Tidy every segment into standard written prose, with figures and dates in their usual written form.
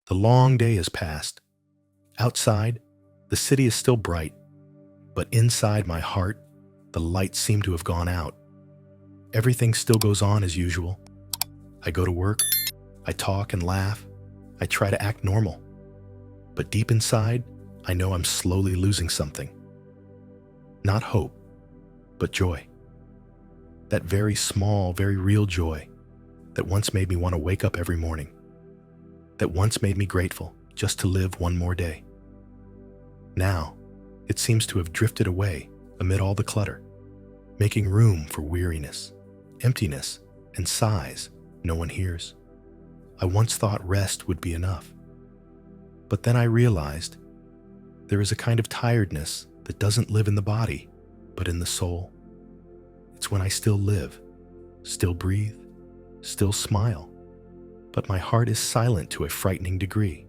The long day has passed. Outside, the city is still bright, but inside my heart, the lights seem to have gone out. Everything still goes on as usual. I go to work, I talk and laugh, I try to act normal. But deep inside, I know I'm slowly losing something. Not hope, but joy. That very small, very real joy that once made me want to wake up every morning. That once made me grateful just to live one more day. Now, it seems to have drifted away amid all the clutter, making room for weariness, emptiness, and sighs no one hears. I once thought rest would be enough. But then I realized there is a kind of tiredness that doesn't live in the body, but in the soul. It's when I still live, still breathe, still smile, but my heart is silent to a frightening degree.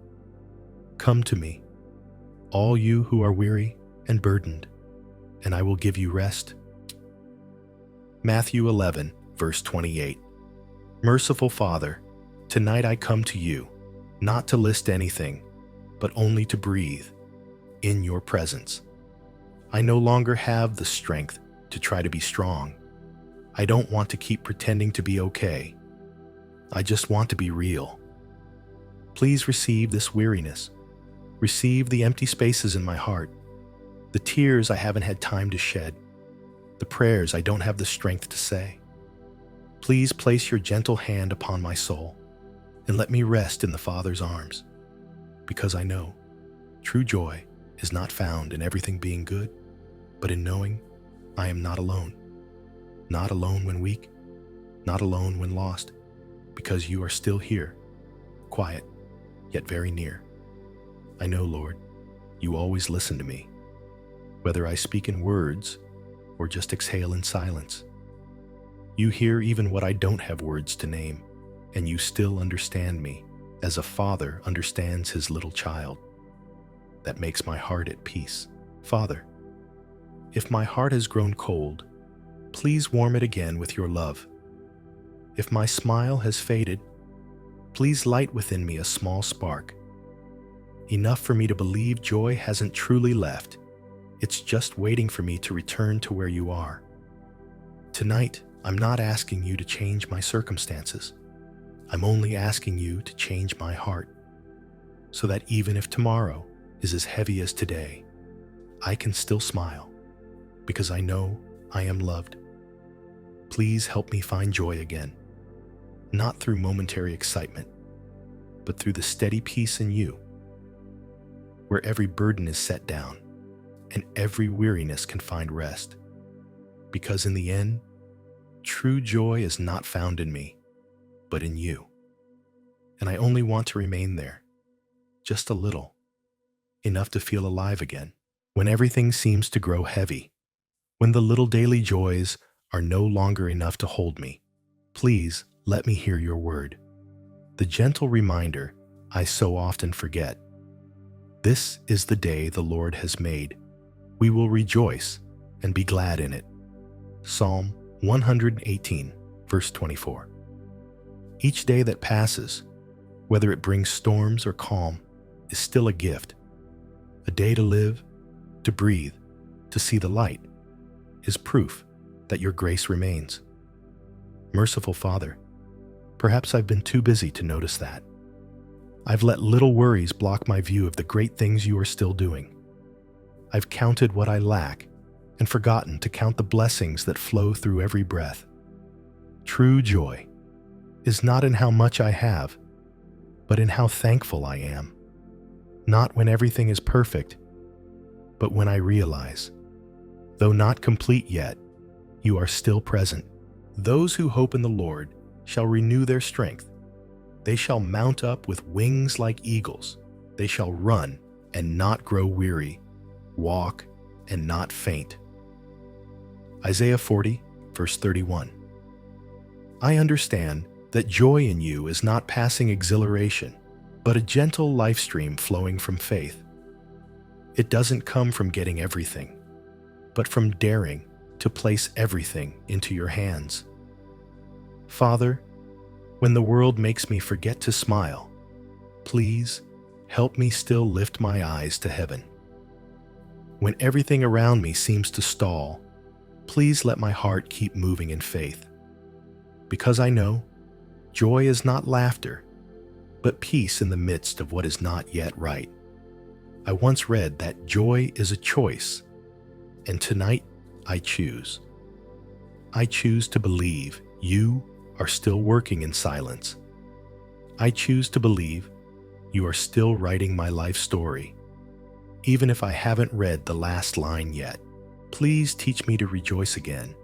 Come to me, all you who are weary and burdened, and I will give you rest. Matthew 11, verse 28. Merciful Father, tonight I come to you, not to list anything, but only to breathe in your presence. I no longer have the strength to try to be strong. I don't want to keep pretending to be okay. I just want to be real. Please receive this weariness. Receive the empty spaces in my heart, the tears I haven't had time to shed, the prayers I don't have the strength to say. Please place your gentle hand upon my soul and let me rest in the Father's arms, because I know true joy is not found in everything being good, but in knowing I am not alone. Not alone when weak, not alone when lost, because you are still here, quiet, yet very near. I know, Lord, you always listen to me, whether I speak in words or just exhale in silence. You hear even what I don't have words to name, and you still understand me as a father understands his little child. That makes my heart at peace. Father, if my heart has grown cold, please warm it again with your love. If my smile has faded, please light within me a small spark, enough for me to believe joy hasn't truly left. It's just waiting for me to return to where you are. Tonight, I'm not asking you to change my circumstances. I'm only asking you to change my heart, so that even if tomorrow is as heavy as today, I can still smile, because I know I am loved. Please help me find joy again, not through momentary excitement, but through the steady peace in you, where every burden is set down and every weariness can find rest. Because in the end, true joy is not found in me, but in you. And I only want to remain there, just a little, enough to feel alive again, when everything seems to grow heavy, when the little daily joys are no longer enough to hold me. Please let me hear your word, the gentle reminder I so often forget. This is the day the Lord has made. We will rejoice and be glad in it. Psalm 118, verse 24. Each day that passes, whether it brings storms or calm, is still a gift. A day to live, to breathe, to see the light, is proof that your grace remains. Merciful Father, perhaps I've been too busy to notice that. I've let little worries block my view of the great things you are still doing. I've counted what I lack and forgotten to count the blessings that flow through every breath. True joy is not in how much I have, but in how thankful I am. Not when everything is perfect, but when I realize, though not complete yet, you are still present. Those who hope in the Lord shall renew their strength. They shall mount up with wings like eagles. They shall run and not grow weary, walk and not faint. Isaiah 40, verse 31. I understand that joy in you is not passing exhilaration, but a gentle life stream flowing from faith. It doesn't come from getting everything, but from daring to place everything into your hands. Father, when the world makes me forget to smile, please help me still lift my eyes to heaven. When everything around me seems to stall, please let my heart keep moving in faith. Because I know joy is not laughter, but peace in the midst of what is not yet right. I once read that joy is a choice, and tonight I choose. I choose to believe you are still working in silence. I choose to believe you are still writing my life story, even if I haven't read the last line yet. Please teach me to rejoice again,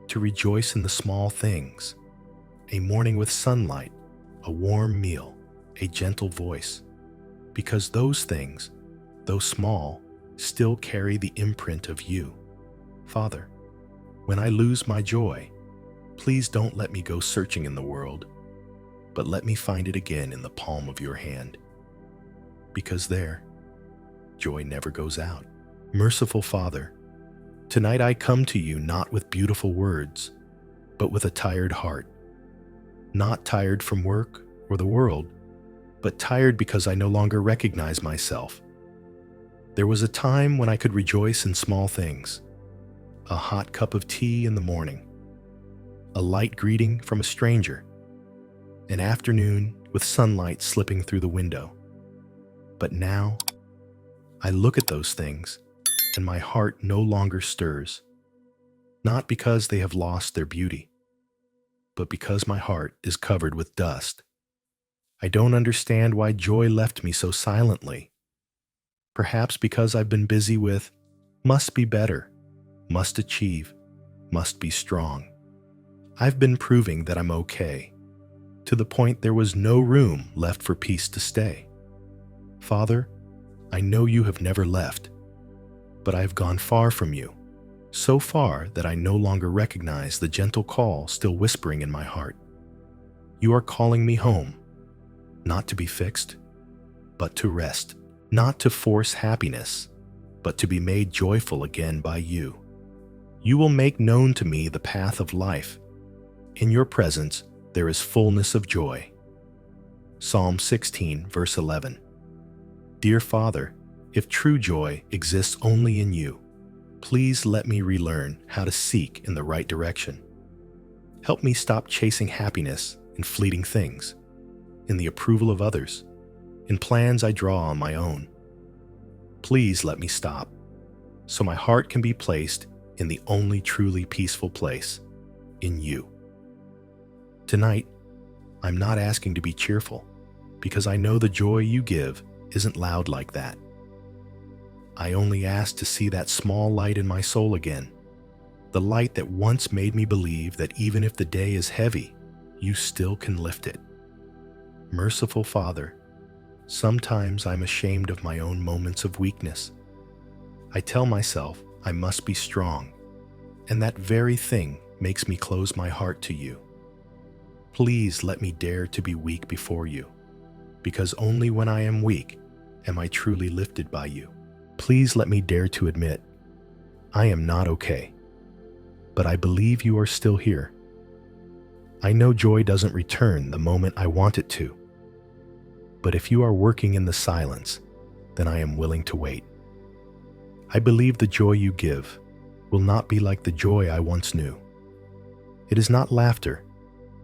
to rejoice in the small things, a morning with sunlight, a warm meal, a gentle voice, because those things, though small, still carry the imprint of you. Father, when I lose my joy, please don't let me go searching in the world, but let me find it again in the palm of your hand. Because there, joy never goes out. Merciful Father, tonight I come to you not with beautiful words, but with a tired heart. Not tired from work or the world, but tired because I no longer recognize myself. There was a time when I could rejoice in small things. A hot cup of tea in the morning, a light greeting from a stranger, an afternoon with sunlight slipping through the window. But now, I look at those things, and my heart no longer stirs, not because they have lost their beauty, but because my heart is covered with dust. I don't understand why joy left me so silently. Perhaps because I've been busy with must be better, must achieve, must be strong. I've been proving that I'm okay, to the point there was no room left for peace to stay. Father, I know you have never left, but I have gone far from you, so far that I no longer recognize the gentle call still whispering in my heart. You are calling me home, not to be fixed, but to rest, not to force happiness, but to be made joyful again by you. You will make known to me the path of life. In your presence, there is fullness of joy. Psalm 16, verse 11. Dear Father, if true joy exists only in you, please let me relearn how to seek in the right direction. Help me stop chasing happiness in fleeting things, in the approval of others, in plans I draw on my own. Please let me stop, so my heart can be placed in the only truly peaceful place, in you. Tonight, I'm not asking to be cheerful, because I know the joy you give isn't loud like that. I only ask to see that small light in my soul again, the light that once made me believe that even if the day is heavy, you still can lift it. Merciful Father, sometimes I'm ashamed of my own moments of weakness. I tell myself I must be strong, and that very thing makes me close my heart to you. Please let me dare to be weak before you, because only when I am weak am I truly lifted by you. Please let me dare to admit, I am not okay, but I believe you are still here. I know joy doesn't return the moment I want it to, but if you are working in the silence, then I am willing to wait. I believe the joy you give will not be like the joy I once knew. It is not laughter,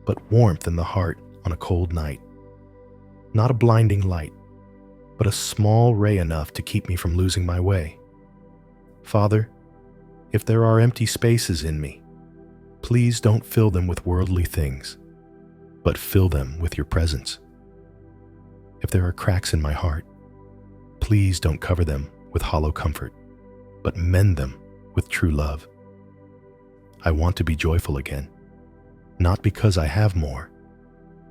but warmth in the heart on a cold night. Not a blinding light, but a small ray enough to keep me from losing my way. Father, if there are empty spaces in me, please don't fill them with worldly things, but fill them with your presence. If there are cracks in my heart, please don't cover them with hollow comfort, but mend them with true love. I want to be joyful again, not because I have more,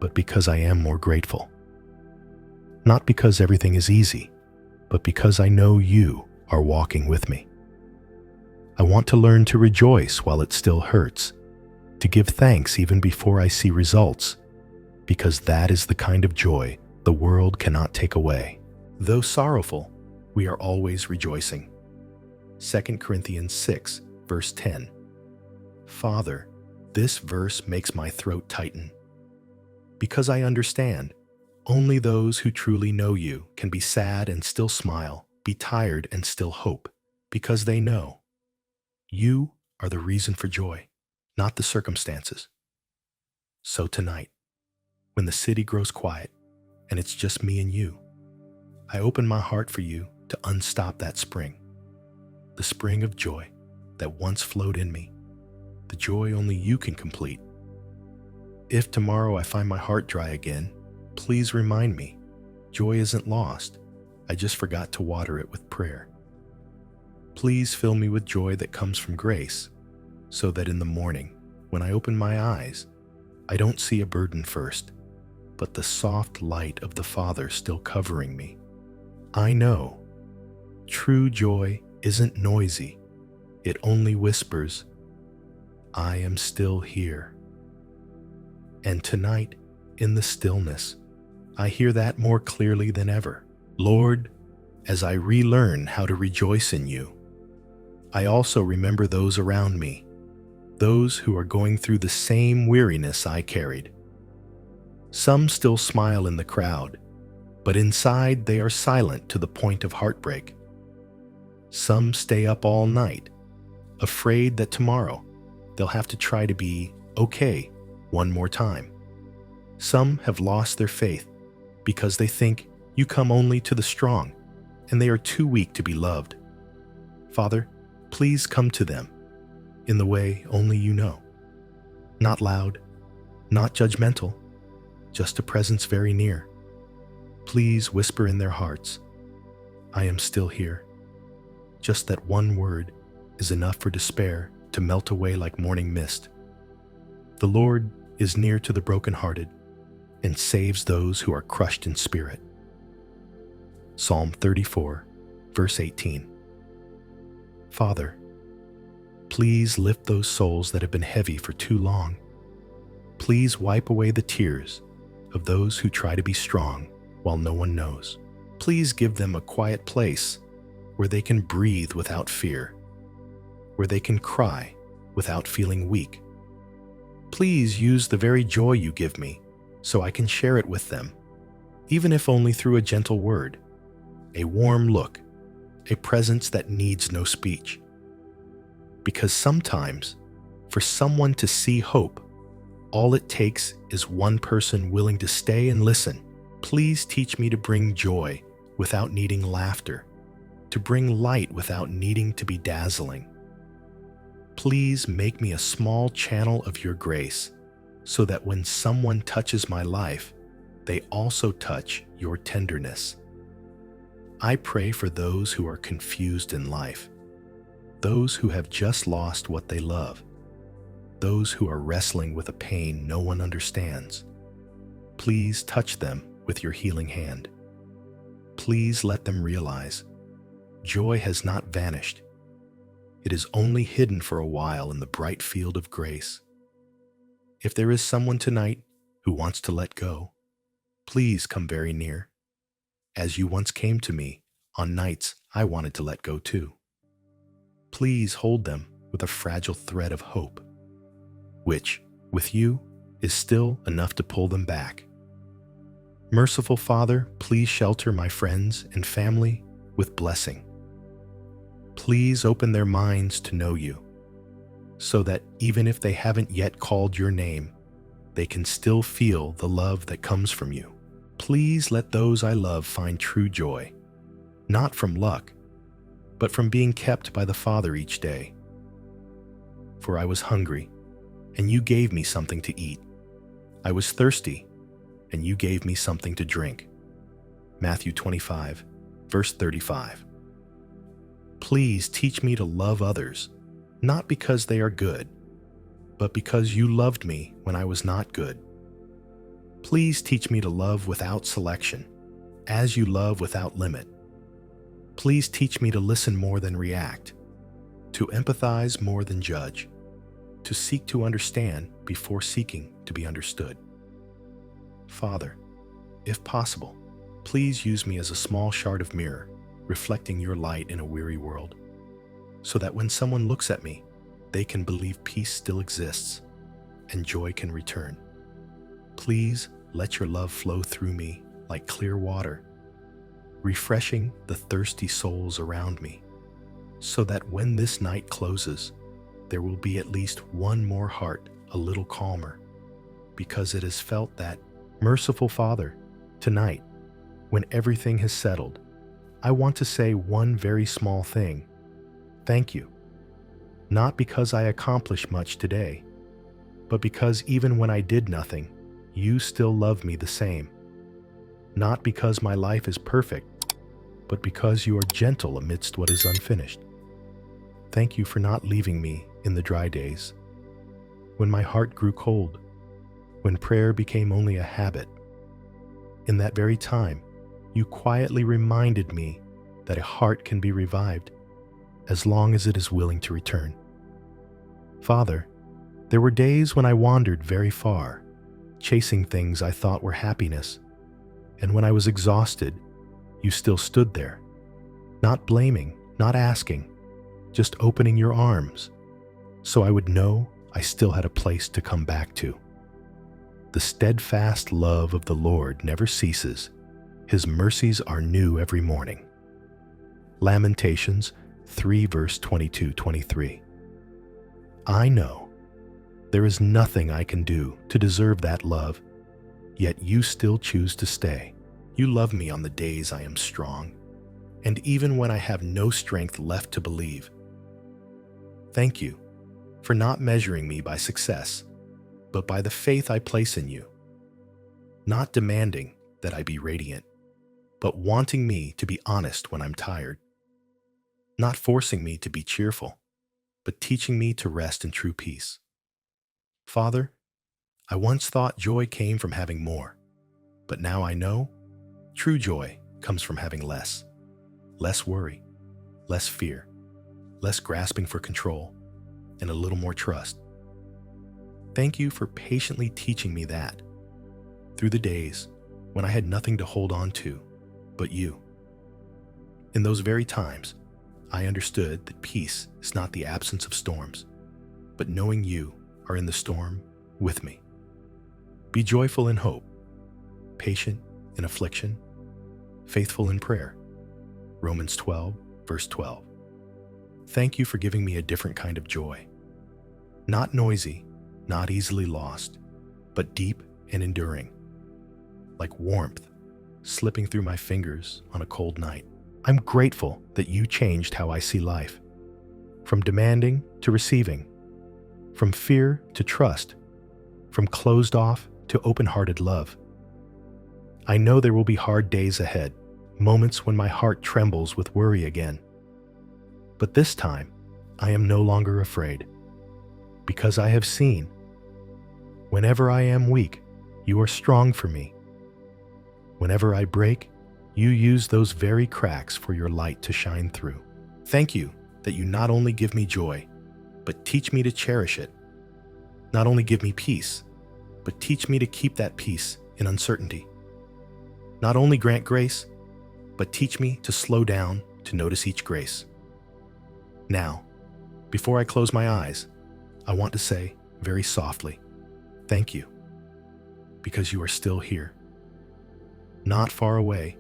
but because I am more grateful. Not because everything is easy, but because I know you are walking with me. I want to learn to rejoice while it still hurts, to give thanks even before I see results, because that is the kind of joy the world cannot take away. Though sorrowful, we are always rejoicing. 2 Corinthians 6, verse 10. Father, this verse makes my throat tighten. Because I understand, Only those who truly know you can be sad and still smile, be tired and still hope, because they know you are the reason for joy, not the circumstances. So tonight, when the city grows quiet and it's just me and you, I open my heart for you to unstop that spring, the spring of joy that once flowed in me, the joy only you can complete. If tomorrow I find my heart dry again, please remind me, joy isn't lost. I just forgot to water it with prayer. Please fill me with joy that comes from grace, so that in the morning, when I open my eyes, I don't see a burden first, but the soft light of the Father still covering me. I know true joy isn't noisy. It only whispers, I am still here. And tonight, in the stillness, I hear that more clearly than ever. Lord, as I relearn how to rejoice in you, I also remember those around me, those who are going through the same weariness I carried. Some still smile in the crowd, but inside they are silent to the point of heartbreak. Some stay up all night, afraid that tomorrow they'll have to try to be okay one more time. Some have lost their faith because they think you come only to the strong and they are too weak to be loved. Father, please come to them in the way only you know. Not loud, not judgmental, just a presence very near. Please whisper in their hearts, I am still here. Just that one word is enough for despair to melt away like morning mist. The Lord is near to the brokenhearted and saves those who are crushed in spirit. Psalm 34, verse 18. Father, please lift those souls that have been heavy for too long. Please wipe away the tears of those who try to be strong while no one knows. Please give them a quiet place where they can breathe without fear, where they can cry without feeling weak. Please use the very joy you give me so I can share it with them, even if only through a gentle word, a warm look, a presence that needs no speech. Because sometimes, for someone to see hope, all it takes is one person willing to stay and listen. Please teach me to bring joy without needing laughter, to bring light without needing to be dazzling. Please make me a small channel of your grace so that when someone touches my life, they also touch your tenderness. I pray for those who are confused in life, those who have just lost what they love, those who are wrestling with a pain no one understands. Please touch them with your healing hand. Please let them realize joy has not vanished. It is only hidden for a while in the bright field of grace. If there is someone tonight who wants to let go, please come very near, as you once came to me on nights I wanted to let go too. Please hold them with a fragile thread of hope, which, with you, is still enough to pull them back. Merciful Father, please shelter my friends and family with blessing. Please open their minds to know you, so that even if they haven't yet called your name, they can still feel the love that comes from you. Please let those I love find true joy, not from luck, but from being kept by the Father each day. For I was hungry, and you gave me something to eat. I was thirsty, and you gave me something to drink. Matthew 25, verse 35. Please teach me to love others, not because they are good, but because you loved me when I was not good. Please teach me to love without selection, as you love without limit. Please teach me to listen more than react, to empathize more than judge, to seek to understand before seeking to be understood. Father, if possible, please use me as a small shard of mirror, reflecting your light in a weary world, so that when someone looks at me, they can believe peace still exists and joy can return. Please let your love flow through me like clear water, refreshing the thirsty souls around me, so that when this night closes, there will be at least one more heart a little calmer, because it has felt that. Merciful Father, tonight, when everything has settled, I want to say one very small thing. Thank you. Not because I accomplished much today, but because even when I did nothing, you still love me the same. Not because my life is perfect, but because you are gentle amidst what is unfinished. Thank you for not leaving me in the dry days, when my heart grew cold, when prayer became only a habit. In that very time, you quietly reminded me that a heart can be revived as long as it is willing to return. Father, there were days when I wandered very far, chasing things I thought were happiness, and when I was exhausted, you still stood there, not blaming, not asking, just opening your arms, so I would know I still had a place to come back to. The steadfast love of the Lord never ceases. His mercies are new every morning. Lamentations 3 verse 22-23. I know there is nothing I can do to deserve that love, yet you still choose to stay. You love me on the days I am strong, and even when I have no strength left to believe. Thank you for not measuring me by success, but by the faith I place in you, not demanding that I be radiant, but wanting me to be honest when I'm tired, not forcing me to be cheerful, but teaching me to rest in true peace. Father, I once thought joy came from having more, but now I know true joy comes from having less. Less worry, less fear, less grasping for control, and a little more trust. Thank you for patiently teaching me that through the days when I had nothing to hold on to but you. In those very times, I understood that peace is not the absence of storms, but knowing you are in the storm with me. Be joyful in hope, patient in affliction, faithful in prayer. Romans 12, verse 12. Thank you for giving me a different kind of joy. Not noisy, not easily lost, but deep and enduring. Like warmth slipping through my fingers on a cold night. I'm grateful that you changed how I see life. From demanding to receiving, from fear to trust, from closed off to open-hearted love. I know there will be hard days ahead, moments when my heart trembles with worry again. But this time, I am no longer afraid, because I have seen, whenever I am weak, you are strong for me. Whenever I break, you use those very cracks for your light to shine through. Thank you that you not only give me joy, but teach me to cherish it. Not only give me peace, but teach me to keep that peace in uncertainty. Not only grant grace, but teach me to slow down to notice each grace. Now, before I close my eyes, I want to say very softly, thank you, because you are still here. Not far away,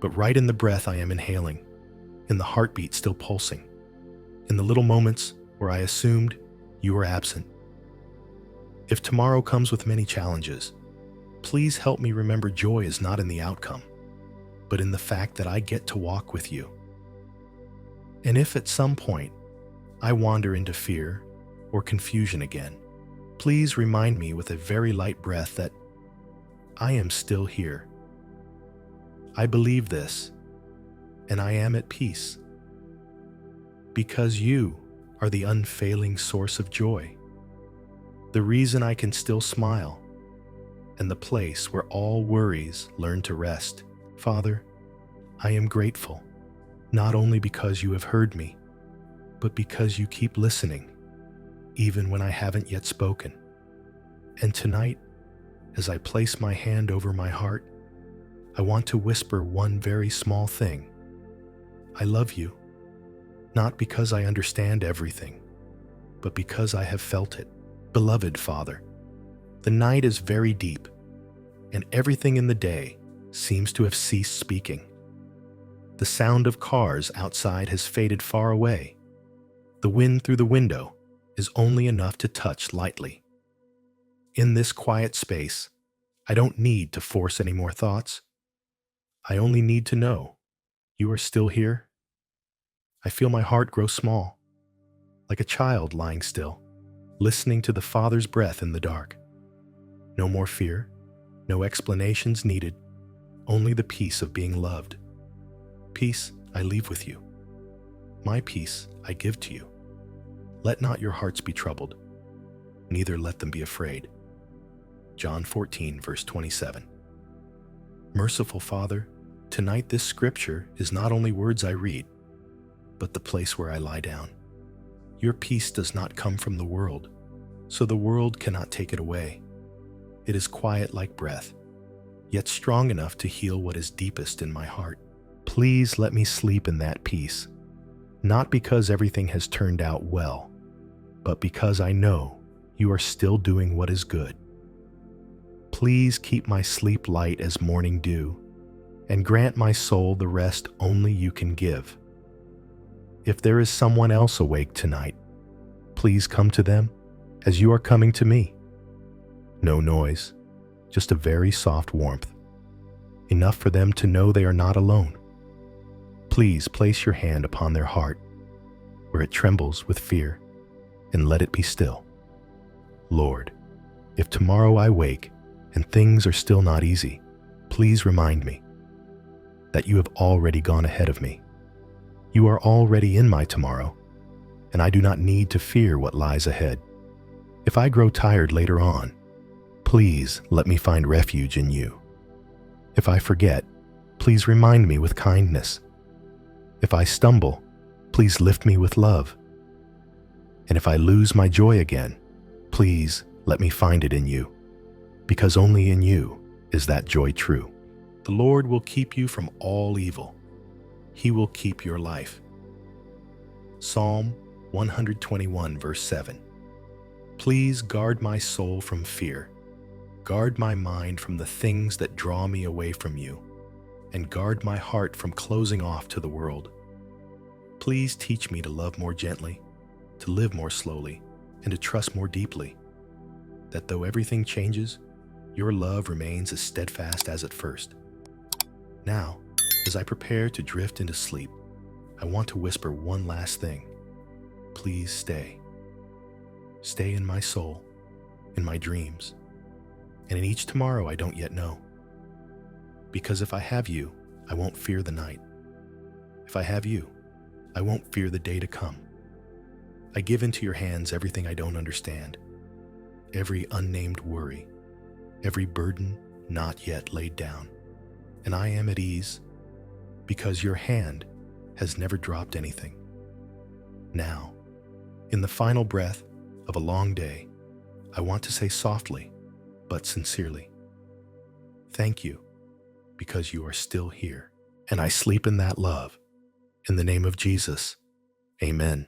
but right in the breath I am inhaling, in the heartbeat still pulsing, in the little moments where I assumed you were absent. If tomorrow comes with many challenges, please help me remember joy is not in the outcome, but in the fact that I get to walk with you. And if at some point I wander into fear or confusion again, please remind me with a very light breath that I am still here. I believe this, and I am at peace, because you are the unfailing source of joy, the reason I can still smile, and the place where all worries learn to rest. Father, I am grateful, not only because you have heard me, but because you keep listening, even when I haven't yet spoken. And tonight, as I place my hand over my heart, I want to whisper one very small thing. I love you, not because I understand everything, but because I have felt it. Beloved Father, the night is very deep, and everything in the day seems to have ceased speaking. The sound of cars outside has faded far away. The wind through the window is only enough to touch lightly. In this quiet space, I don't need to force any more thoughts. I only need to know you are still here. I feel my heart grow small, like a child lying still, listening to the Father's breath in the dark. No more fear, no explanations needed, only the peace of being loved. Peace I leave with you. My peace I give to you. Let not your hearts be troubled, neither let them be afraid. John 14, verse 27. Merciful Father, tonight this scripture is not only words I read, but the place where I lie down. Your peace does not come from the world, so the world cannot take it away. It is quiet like breath, yet strong enough to heal what is deepest in my heart. Please let me sleep in that peace, not because everything has turned out well, but because I know you are still doing what is good. Please keep my sleep light as morning dew, and grant my soul the rest only you can give. If there is someone else awake tonight, please come to them as you are coming to me. No noise, just a very soft warmth, enough for them to know they are not alone. Please place your hand upon their heart, where it trembles with fear, and let it be still. Lord, if tomorrow I wake and things are still not easy, please remind me that you have already gone ahead of me. You are already in my tomorrow, and I do not need to fear what lies ahead. If I grow tired later on, please let me find refuge in you. If I forget, please remind me with kindness. If I stumble, please lift me with love. And if I lose my joy again, please let me find it in you, because only in you is that joy true. The Lord will keep you from all evil. He will keep your life. Psalm 121, verse 7. Please guard my soul from fear. Guard my mind from the things that draw me away from you, and guard my heart from closing off to the world. Please teach me to love more gently, to live more slowly, and to trust more deeply, that though everything changes, your love remains as steadfast as at first. Now, as I prepare to drift into sleep, I want to whisper one last thing. Please stay. Stay in my soul, in my dreams, and in each tomorrow I don't yet know. Because if I have you, I won't fear the night. If I have you, I won't fear the day to come. I give into your hands everything I don't understand, every unnamed worry, every burden not yet laid down, and I am at ease because your hand has never dropped anything. Now, in the final breath of a long day, I want to say softly, but sincerely, thank you, because you are still here, and I sleep in that love. In the name of Jesus, amen.